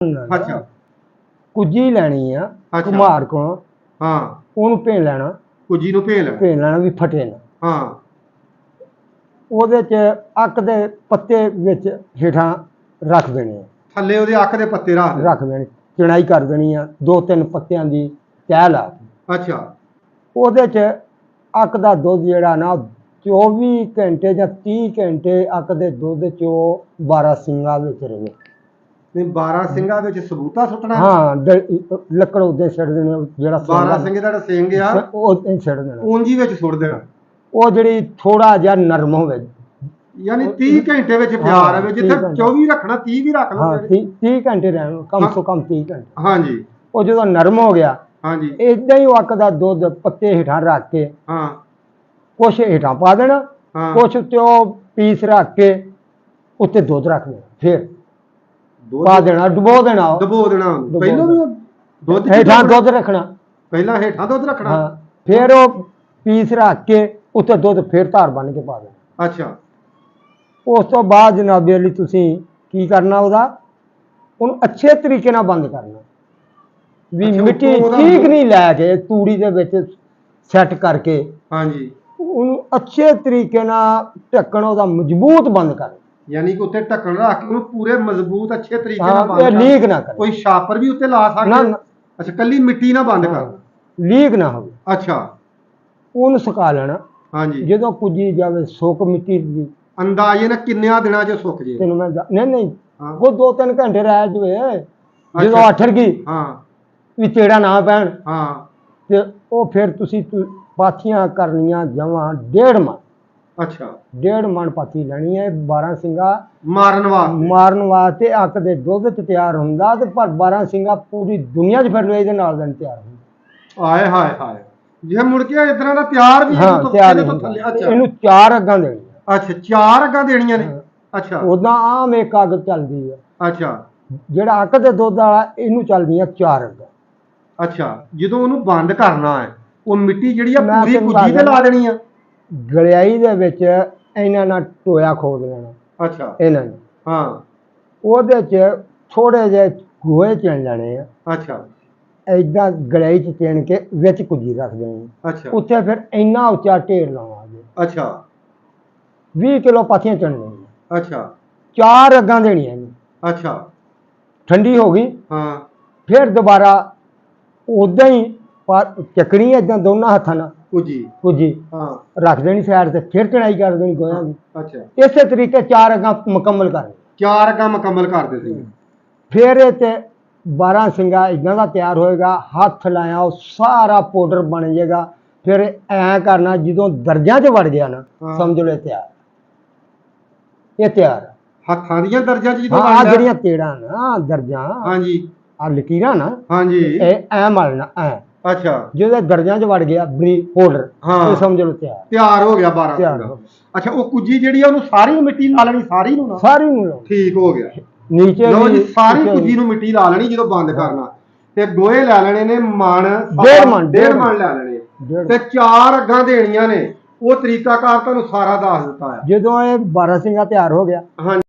अच्छा ਕੁੱਜੀ ਲੈਣੀ ਆ अच्छा ਕੁਮਾਰ ਕੋਲੋਂ हाँ ਉਹਨੂੰ ਭੇਣ ਲੈਣਾ कुजी नु भेल ਭੇਣ ਲੈਣਾ ਵੀ ਫਟੇ ਨਾ हाँ ਉਹਦੇ ਚ ਅੱਕ ਦੇ ਪੱਤੇ ਵਿੱਚ ਹੇਠਾਂ ਰੱਖ ਦੇਣੇ ਆ थल्ले ओदे अख दे पत्ते रख दे ਰੱਖ ਦੇਣੇ ਚਿਣਾਈ ਕਰ ਦੇਣੀ ਆ 2-3 ਪੱਤਿਆਂ ਦੀ ਤਹਿ ਲਾ ਕੇ अच्छा ਉਹਦੇ ਚ ਅੱਕ ਦਾ ਦੁੱਧ ਜਿਹੜਾ ਨਾ 24 ਘੰਟੇ ਜਾਂ 30 ਘੰਟੇ ਅੱਕ ਦੇ ਦੁੱਧ ਚੋਂ 12 ਸਿੰਘਾਂ ਵਿੱਚ ਰਹੇ नहीं 12 ਸਿੰਘਾਂ ਵਿੱਚ ਸਬੂਤਾ ਸੁੱਟਣਾ ਹਾਂ ਲੱਕੜ ਉਹਦੇ ਛੱਡ ਦੇਣੇ ਜਿਹੜਾ 12 ਸਿੰਘ ਦਾ ਸਿੰਘ ਆ ਉਹ ਛੱਡ ਦੇਣਾ ਉਂਜੀ ਵਿੱਚ ਸੁੱਟ ਦੇਣਾ ਉਹ ਜਿਹੜੀ ਥੋੜਾ ਜਿਹਾ ਨਰਮ ਹੋਵੇ ਯਾਨੀ 30 ਘੰਟੇ ਵਿੱਚ ਪਿਆਰ ਹੈ ਜਿੱਥੇ 24 ਰੱਖਣਾ 30 ਵੀ ਰੱਖ ਲਓ ਹਾਂ 30 ਘੰਟੇ ਰਹਿਣ ਕਮ ਤੋਂ ਕਮ 30 ਘੰਟੇ ਹਾਂਜੀ ਉਹ ਜਦੋਂ ਨਰਮ ਹੋ ਗਿਆ ਹਾਂਜੀ ਇਦਾਂ ਹੀ ਉਹ ਅੱਕ ਦਾ ਦੁੱਧ ਪੱਤੇ ਹੇਠਾਂ ਰੱਖ ਕੇ ਹਾਂ ਕੁਛ ਹੇਠਾਂ ਪਾ ਦੇਣਾ ਹਾਂ ਕੁਛ ਉੱਤੇ ਉਹ ਪੀਸ ਰੱਖ ਕੇ ਉੱਤੇ ਦੁੱਧ ਰੱਖ ਦੇਣਾ ਫਿਰ ਦੁੱਧ ਪਾ ਦੇਣਾ ਡੁਬੋ ਦੇਣਾ ਦਬੋ ਦੇਣਾ ਪਹਿਲਾਂ ਵੀ ਉਹ ਦੁੱਧ ਚ ਹੇਠਾਂ ਦੁੱਧ ਰੱਖਣਾ ਪਹਿਲਾਂ ਹੇਠਾਂ ਦੁੱਧ ਰੱਖਣਾ ਹਾਂ ਫਿਰ ਉਹ ਪੀਸ ਰੱਖ ਕੇ ਉੱਤੇ ਦੁੱਧ ਫਿਰ ਧਾਰ ਬਣ ਕੇ ਪਾ ਦੇਣਾ ਅੱਛਾ ਉਸ ਤੋਂ ਬਾਅਦ ਜਨਾਬ ਅਲੀ ਤੁਸੀਂ ਕੀ ਕਰਨਾ ਉਹਨੂੰ ਅੱਛੇ ਤਰੀਕੇ ਨਾਲ ਬੰਦ ਕਰਨਾ ਵੀ ਅੱਛਾ, ਮਿੱਟੀ ਉੱਤੋਂ ਉਹਦਾ ਠੀਕ ਨਹੀਂ ਲੈ ਕੇ ਤੂੜੀ ਦੇ ਵਿੱਚ ਸੈੱਟ ਕਰਕੇ ਹਾਂਜੀ ਉਹਨੂੰ ਅੱਛੇ ਤਰੀਕੇ ਨਾਲ ਢੱਕਣ ਉਹਦਾ ਮਜ਼ਬੂਤ ਬੰਦ ਕਰ ਯਾਨੀ ਕਿ ਉੱਤੇ ਢੱਕਣ ਰੱਖ ਕੇ ਉਹਨੂੰ ਪੂਰੇ ਮਜ਼ਬੂਤ ਅੱਛੇ ਤਰੀਕੇ ਨਾਲ ਹਾਂ ਬੰਦ ਇਹ ਕਰ ਲੀਕ ਨਾ ਕਰੇ ਕੋਈ ਛਾਪਰ ਵੀ ਉੱਤੇ ਲਾ ਨਾ ਸਕਦੇ ਨਾ, ਅੱਛਾ ਕੱਲੀ ਮਿੱਟੀ ਨਾਲ ਬੰਦ ਕਰ ਲੀਕ ਨਾ ਹੋਵੇ ਅੱਛਾ ਉਹਨੂੰ ਸੁਕਾ ਲੈਣਾ ਹਾਂਜੀ ਜਦੋਂ ਕੁੱਜੀ ਜਾਵੇ ਸੁੱਕ ਮਿੱਟੀ ਦੀ ਅੰਦਾਜ਼ੇ ਨਾਲ ਕਿੰਨਿਆਂ ਦਿਨਾਂ 'ਚ ਸੁੱਕ ਜੇ ਤੈਨੂੰ ਮੈਂ ਨਹੀਂ ਨਹੀਂ ਹਾਂ। ਉਹ 2-3 ਘੰਟੇ ਰਹਿ ਜਵੇ ਜਦੋਂ ਅੱਛਾ। ਅੱਠਰ ਗਈ ਹਾਂ ਵੀ ਤੇੜਾ ਨਾ ਪੈਣ ਹਾਂ ਤੇ ਉਹ ਫਿਰ ਤੁਸੀਂ ਪਾਥੀਆਂ ਕਰਨੀਆਂ ਜਮਾਂ 1.5 ਮਣ ਅੱਛਾ 1.5 ਮਣ ਪਾਥੀ ਲੈਣੀ ਹੈ 12 ਸਿੰਘਾ ਮਾਰਨ ਵਾਸਤੇ ਮਾਰਨ ਵਾਸਤੇ ਅੱਕ ਦੇ ਦੁੱਧ ਚ ਤਿਆਰ ਹੁੰਦਾ ਤੇ ਪਰ 12 ਸਿੰਘਾ ਪੂਰੀ ਦੁਨੀਆ 'ਚ ਫਿਰ ਲੋ ਇਹਦੇ ਨਾਲ ਦਿਨ ਤਿਆਰ ਹੁੰਦਾ ਆਏ ਹਾਏ ਹਾਏ ਜੇ ਮੁੜ ਕੇ ਇਸ ਤਰ੍ਹਾਂ ਦਾ ਤਿਆਰ ਵੀ ਹਾਂ ਤਿਆਰ ਇਹਦੇ ਤੋਂ ਹੁੰਦਾ। ਥੱਲੇ ਅੱਛਾ ਇਹਨੂੰ 4 ਅੱਗਾਂ ਦੇਣੀਆਂ ਅੱਛਾ 4 ਅੱਗਾਂ ਦੇਣੀਆਂ ਨੇ ਅੱਛਾ ਉਦਾਂ ਆਮ ਇੱਕ ਅੱਗ ਚੱਲਦੀ ਆ ਅੱਛਾ ਜਿਹੜਾ ਅੱਕ ਦੇ ਦੁੱਧ ਵਾਲਾ ਇਹਨੂੰ ਚੱਲਦੀਆਂ 4 ਅੱਗਾਂ ਅੱਛਾ ਜਦੋਂ ਉਹਨੂੰ ਬੰਦ ਕਰਨਾ ਹੈ ਉਹ ਮਿੱਟੀ ਜਿਹੜੀ ਆ ਮੈਂ ਪੂਰੀ ਤੈਨੂੰ ਕੁੱਜੀ ਤੇ ਦੱਸ ਲਾ ਦੇਣੀ ਆ ਗਲਿਆਈ ਦੇ ਵਿੱਚ ਇਹਨਾਂ ਨਾਲ ਟੋਇਆ ਖੋਦ ਲੈਣਾ ਅੱਛਾ ਇਹਨਾਂ ਨੇ ਹਾਂ ਉਹਦੇ ਚ ਥੋੜੇ ਜਿਹੇ ਗੋਹੇ ਚਿਣ ਲੈਣੇ ਆ ਅੱਛਾ ਏਦਾਂ ਗਲਿਆਈ ਚ ਚਿਣ ਕੇ ਵਿੱਚ ਕੁੱਜੀ ਰੱਖ ਦੇਣੀ ਅੱਛਾ ਉੱਥੇ ਫਿਰ ਇੰਨਾ ਉੱਚਾ ਢੇਰ ਲਾਵਾਂਗੇ ਅੱਛਾ 20 ਕਿਲੋ ਪਾਥੀਆਂ ਚਿਣਨੀਆਂ ਅੱਛਾ 4 ਅੱਗਾਂ ਦੇਣੀਆਂ ਨੇ ਅੱਛਾ ਠੰਡੀ ਹੋ ਗਈ ਹਾਂ ਫਿਰ ਦੁਬਾਰਾ ਉਦਾਂ ਹੀ ਚੱਕਣੀ ਏਦਾਂ ਦੋਨਾਂ ਹੱਥਾਂ ਨਾਲ ਕੁੱਜੀ ਕੁੱਜੀ ਹਾਂ ਰੱਖ ਦੇਣੀ ਸਾਈਡ ਤੇ ਫਿਰ ਚੜਾਈ ਕਰ ਦੇਣੀ ਗੋਹਿਆਂ ਦੀ ਅੱਛਾ ਇਸੇ ਤਰੀਕੇ 4 ਅੱਗਾਂ ਮੁਕੰਮਲ ਕਰਨੀ 4 ਅੱਗਾਂ ਮੁਕੰਮਲ ਕਰ ਦੇ ਸੀ ਫਿਰ ਇਹ ਤੇ 12 ਸਿੰਘਾ ਇਦਾਂ ਦਾ ਤਿਆਰ ਹੋਏਗਾ ਹੱਥ ਲਾਇਆ ਉਹ ਸਾਰਾ ਪਾਊਡਰ ਬਣ ਜਾਏਗਾ ਫਿਰ ਐ ਕਰਨਾ ਜਦੋਂ ਦਰਜਾਂ 'ਚ ਵੜ ਗਿਆ ਨਾ ਹਾਂ। ਸਮਝ ਲਓ ਇਹ ਤਿਆਰ ਇਹ ਤਿਆਰ ਹੱਥਾਂ ਦੀਆਂ ਦਰਜਾਂ 'ਚ ਜਦੋਂ ਹਾਂ ਆਹ ਬਣਦਾ ਜਿਹੜੀਆਂ ਤੇੜਾਂ ਨਾ ਦਰਜਾਂ ਹਾਂਜੀ ਆ ਲਕੀਰਾਂ ਨਾ ਹਾਂਜੀ ਇਹ ਐ ਮਲਣਾ ਐ ਅੱਛਾ ਜਦੋਂ ਦਰਜਾਂ 'ਚ ਵੜ ਗਿਆ ਬਰੀ ਪਾਊਡਰ ਹਾਂ। ਇਹ ਸਮਝ ਲਓ ਤਿਆਰ ਤਿਆਰ ਹੋ ਗਿਆ 12 ਤਿਆਰ ਸਿੰਘਾਂ। ਹੋ ਗਿਆ। ਅੱਛਾ ਉਹ ਕੁੱਜੀ ਜਿਹੜੀ ਆ ਉਹਨੂੰ ਸਾਰੀ ਮਿੱਟੀ ਲਾ ਲੈਣੀ ਸਾਰੀ ਨੂੰ ਨਾ ਸਾਰੀ ਨੂੰ ਲਾਓ। ਠੀਕ ਹੋ ਗਿਆ ਨੀਚੇ ਲਓ ਜੀ ਵੀ ਸਾਰੀ ਉੱਤੇ ਕੁੱਜੀ ਵੀ। ਨੂੰ ਮਿੱਟੀ ਲਾ ਲੈਣੀ ਜਦੋਂ ਬੰਦ ਕਰਨਾ ਤੇ ਗੋਹੇ ਲੈ ਲੈਣੇ ਨੇ ਮਣ ਡੇਢ ਮਣ, ਡੇਢ ਡੇਢ ਮਣ ਲੈ ਲੈਣੇ ਡੇਢ ਤੇ 4 ਅੱਗਾਂ ਦੇਣੀਆਂ ਨੇ ਉਹ ਤਰੀਕਾਕਾਰ ਤੁਹਾਨੂੰ ਸਾਰਾ ਦੱਸ ਦਿੱਤਾ ਹੈ ਜਦੋਂ ਇਹ 12 ਸਿੰਘਾ ਤਿਆਰ ਹੋ ਗਿਆ ਹਾਂਜੀ